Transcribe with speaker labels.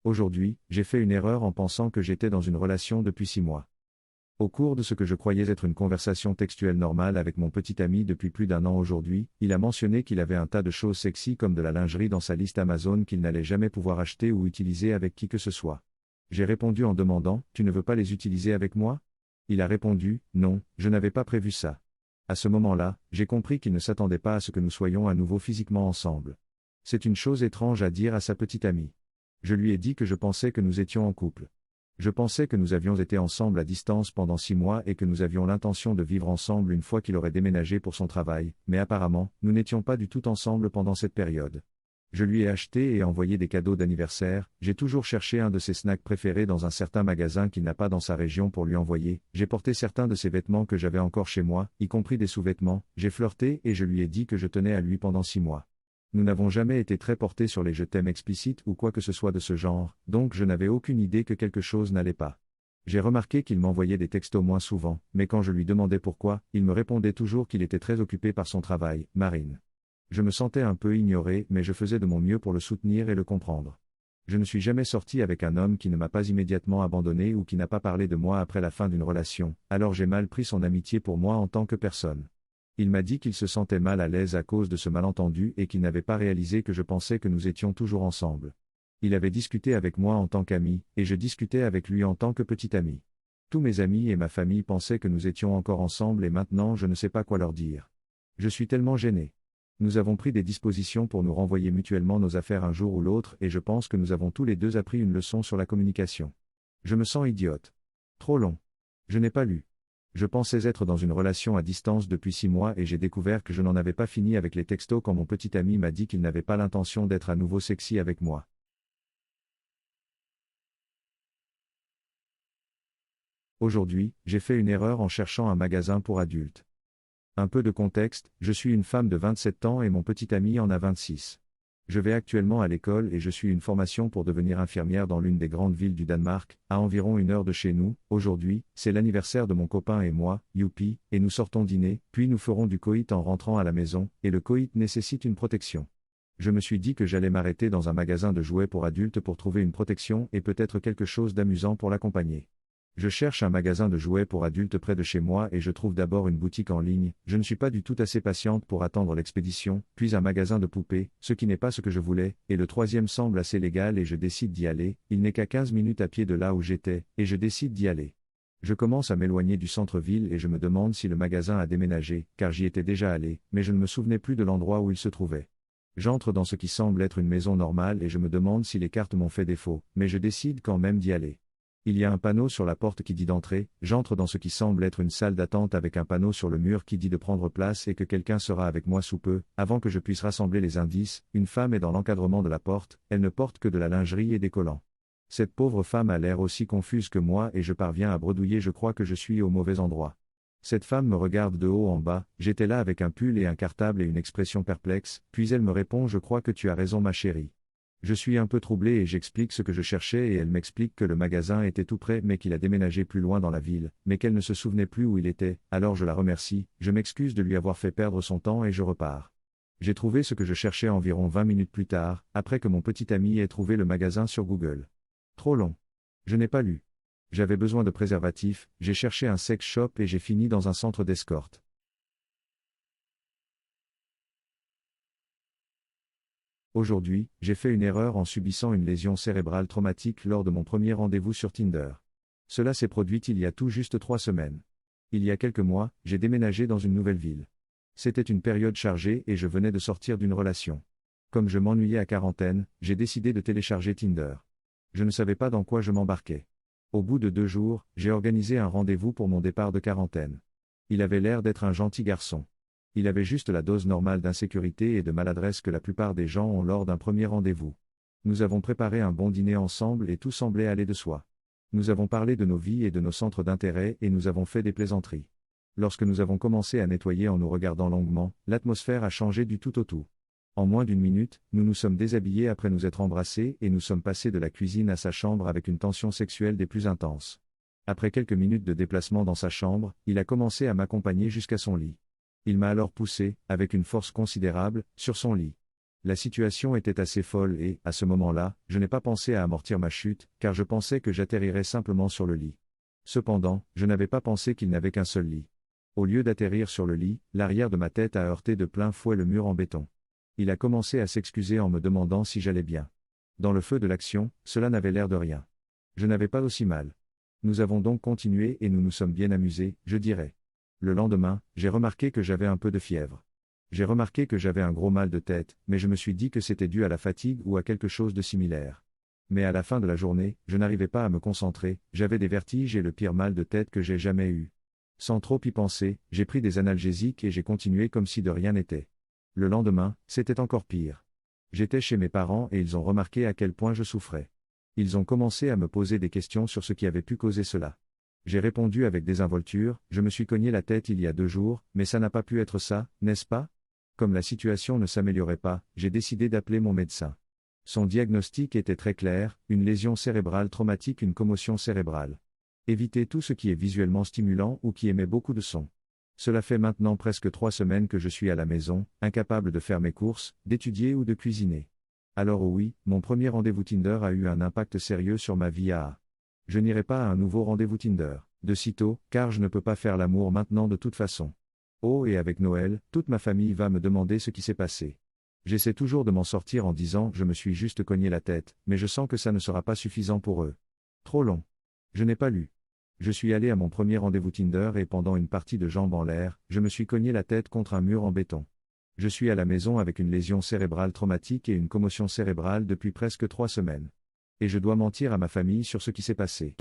Speaker 1: Aujourd'hui, j'ai fait une erreur en pensant que j'étais dans une relation depuis 6 mois. Au cours de ce que je croyais être une conversation textuelle normale avec mon petit ami depuis plus d'1 an aujourd'hui, il a mentionné qu'il avait un tas de choses sexy comme de la lingerie dans sa liste Amazon qu'il n'allait jamais pouvoir acheter ou utiliser avec qui que ce soit. J'ai répondu en demandant, « Tu ne veux pas les utiliser avec moi ?» Il a répondu, « Non, je n'avais pas prévu ça. » À ce moment-là, j'ai compris qu'il ne s'attendait pas à ce que nous soyons à nouveau physiquement ensemble. C'est une chose étrange à dire à sa petite amie. Je lui ai dit que je pensais que nous étions en couple. Je pensais que nous avions été ensemble à distance pendant 6 mois et que nous avions l'intention de vivre ensemble une fois qu'il aurait déménagé pour son travail, mais apparemment, nous n'étions pas du tout ensemble pendant cette période. Je lui ai acheté et envoyé des cadeaux d'anniversaire, j'ai toujours cherché un de ses snacks préférés dans un certain magasin qu'il n'a pas dans sa région pour lui envoyer, j'ai porté certains de ses vêtements que j'avais encore chez moi, y compris des sous-vêtements, j'ai flirté et je lui ai dit que je tenais à lui pendant 6 mois. Nous n'avons jamais été très portés sur les je t'aime explicites ou quoi que ce soit de ce genre, donc je n'avais aucune idée que quelque chose n'allait pas. J'ai remarqué qu'il m'envoyait des textos moins souvent, mais quand je lui demandais pourquoi, il me répondait toujours qu'il était très occupé par son travail, Marine. Je me sentais un peu ignoré, mais je faisais de mon mieux pour le soutenir et le comprendre. Je ne suis jamais sorti avec un homme qui ne m'a pas immédiatement abandonné ou qui n'a pas parlé de moi après la fin d'une relation, alors j'ai mal pris son amitié pour moi en tant que personne. Il m'a dit qu'il se sentait mal à l'aise à cause de ce malentendu et qu'il n'avait pas réalisé que je pensais que nous étions toujours ensemble. Il avait discuté avec moi en tant qu'ami, et je discutais avec lui en tant que petit ami. Tous mes amis et ma famille pensaient que nous étions encore ensemble et maintenant je ne sais pas quoi leur dire. Je suis tellement gêné. Nous avons pris des dispositions pour nous renvoyer mutuellement nos affaires un jour ou l'autre et je pense que nous avons tous les deux appris une leçon sur la communication. Je me sens idiote. Trop long. Je n'ai pas lu. Je pensais être dans une relation à distance depuis 6 mois et j'ai découvert que je n'en avais pas fini avec les textos quand mon petit ami m'a dit qu'il n'avait pas l'intention d'être à nouveau sexy avec moi. Aujourd'hui, j'ai fait une erreur en cherchant un magasin pour adultes. Un peu de contexte, je suis une femme de 27 ans et mon petit ami en a 26. Je vais actuellement à l'école et je suis une formation pour devenir infirmière dans l'une des grandes villes du Danemark, à environ 1 heure de chez nous. Aujourd'hui, c'est l'anniversaire de mon copain et moi, youpi, et nous sortons dîner, puis nous ferons du coït en rentrant à la maison, et le coït nécessite une protection. Je me suis dit que j'allais m'arrêter dans un magasin de jouets pour adultes pour trouver une protection et peut-être quelque chose d'amusant pour l'accompagner. Je cherche un magasin de jouets pour adultes près de chez moi et je trouve d'abord une boutique en ligne, je ne suis pas du tout assez patiente pour attendre l'expédition, puis un magasin de poupées, ce qui n'est pas ce que je voulais, et le troisième semble assez légal et je décide d'y aller, il n'est qu'à 15 minutes à pied de là où j'étais, et je décide d'y aller. Je commence à m'éloigner du centre-ville et je me demande si le magasin a déménagé, car j'y étais déjà allé, mais je ne me souvenais plus de l'endroit où il se trouvait. J'entre dans ce qui semble être une maison normale et je me demande si les cartes m'ont fait défaut, mais je décide quand même d'y aller. Il y a un panneau sur la porte qui dit d'entrer, j'entre dans ce qui semble être une salle d'attente avec un panneau sur le mur qui dit de prendre place et que quelqu'un sera avec moi sous peu, avant que je puisse rassembler les indices, une femme est dans l'encadrement de la porte, elle ne porte que de la lingerie et des collants. Cette pauvre femme a l'air aussi confuse que moi et je parviens à bredouiller, je crois que je suis au mauvais endroit. Cette femme me regarde de haut en bas, j'étais là avec un pull et un cartable et une expression perplexe, puis elle me répond, je crois que tu as raison ma chérie. Je suis un peu troublé et j'explique ce que je cherchais et elle m'explique que le magasin était tout près mais qu'il a déménagé plus loin dans la ville, mais qu'elle ne se souvenait plus où il était, alors je la remercie, je m'excuse de lui avoir fait perdre son temps et je repars. J'ai trouvé ce que je cherchais environ 20 minutes plus tard, après que mon petit ami ait trouvé le magasin sur Google. Trop long. Je n'ai pas lu. J'avais besoin de préservatifs, j'ai cherché un sex shop et j'ai fini dans un centre d'escorte. Aujourd'hui, j'ai fait une erreur en subissant une lésion cérébrale traumatique lors de mon premier rendez-vous sur Tinder. Cela s'est produit il y a tout juste 3 semaines. Il y a quelques mois, j'ai déménagé dans une nouvelle ville. C'était une période chargée et je venais de sortir d'une relation. Comme je m'ennuyais à quarantaine, j'ai décidé de télécharger Tinder. Je ne savais pas dans quoi je m'embarquais. Au bout de 2 jours, j'ai organisé un rendez-vous pour mon départ de quarantaine. Il avait l'air d'être un gentil garçon. Il avait juste la dose normale d'insécurité et de maladresse que la plupart des gens ont lors d'un premier rendez-vous. Nous avons préparé un bon dîner ensemble et tout semblait aller de soi. Nous avons parlé de nos vies et de nos centres d'intérêt et nous avons fait des plaisanteries. Lorsque nous avons commencé à nettoyer en nous regardant longuement, l'atmosphère a changé du tout au tout. En moins d'1 minute, nous nous sommes déshabillés après nous être embrassés et nous sommes passés de la cuisine à sa chambre avec une tension sexuelle des plus intenses. Après quelques minutes de déplacement dans sa chambre, il a commencé à m'accompagner jusqu'à son lit. Il m'a alors poussé, avec une force considérable, sur son lit. La situation était assez folle et, à ce moment-là, je n'ai pas pensé à amortir ma chute, car je pensais que j'atterrirais simplement sur le lit. Cependant, je n'avais pas pensé qu'il n'avait qu'un seul lit. Au lieu d'atterrir sur le lit, l'arrière de ma tête a heurté de plein fouet le mur en béton. Il a commencé à s'excuser en me demandant si j'allais bien. Dans le feu de l'action, cela n'avait l'air de rien. Je n'avais pas aussi mal. Nous avons donc continué et nous nous sommes bien amusés, je dirais. Le lendemain, j'ai remarqué que j'avais un peu de fièvre. J'ai remarqué que j'avais un gros mal de tête, mais je me suis dit que c'était dû à la fatigue ou à quelque chose de similaire. Mais à la fin de la journée, je n'arrivais pas à me concentrer, j'avais des vertiges et le pire mal de tête que j'ai jamais eu. Sans trop y penser, j'ai pris des analgésiques et j'ai continué comme si de rien n'était. Le lendemain, c'était encore pire. J'étais chez mes parents et ils ont remarqué à quel point je souffrais. Ils ont commencé à me poser des questions sur ce qui avait pu causer cela. J'ai répondu avec désinvolture, je me suis cogné la tête il y a 2 jours, mais ça n'a pas pu être ça, n'est-ce pas? Comme la situation ne s'améliorait pas, j'ai décidé d'appeler mon médecin. Son diagnostic était très clair, une lésion cérébrale traumatique, une commotion cérébrale. Évitez tout ce qui est visuellement stimulant ou qui émet beaucoup de son. Cela fait maintenant presque 3 semaines que je suis à la maison, incapable de faire mes courses, d'étudier ou de cuisiner. Alors oui, mon premier rendez-vous Tinder a eu un impact sérieux sur ma vie. Je n'irai pas à un nouveau rendez-vous Tinder, de sitôt, car je ne peux pas faire l'amour maintenant de toute façon. Oh, et avec Noël, toute ma famille va me demander ce qui s'est passé. J'essaie toujours de m'en sortir en disant je me suis juste cogné la tête, mais je sens que ça ne sera pas suffisant pour eux. Trop long. Je n'ai pas lu. Je suis allé à mon premier rendez-vous Tinder et pendant une partie de jambes en l'air, je me suis cogné la tête contre un mur en béton. Je suis à la maison avec une lésion cérébrale traumatique et une commotion cérébrale depuis presque 3 semaines. Et je dois mentir à ma famille sur ce qui s'est passé.